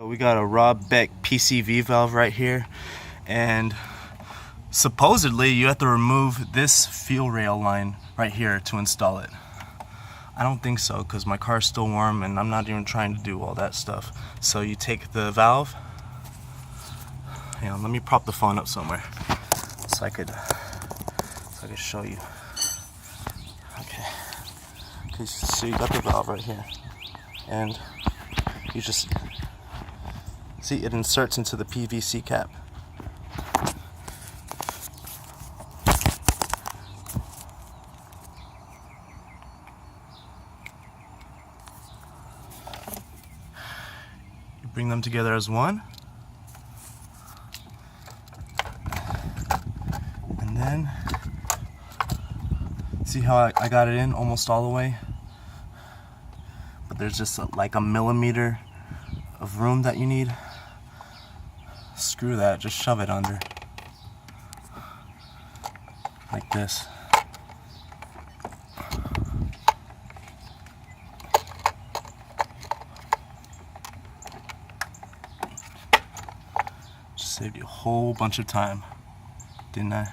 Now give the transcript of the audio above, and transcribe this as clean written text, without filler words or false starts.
We got a Rob Beck PCV valve right here, and supposedly you have to remove this fuel rail line right here to install it. I don't think so, because my car's still warm and I'm not even trying to do all that stuff. So you take the valve. Hang on, let me prop the phone up somewhere so I could show you. Okay, so you got the valve right here, and you just see it inserts into the PVC cap. You bring them together as one, and then see how I got it in almost all the way, but there's just like a millimeter of room that you need. Screw that, just shove it under like this. Just saved you a whole bunch of time, didn't I?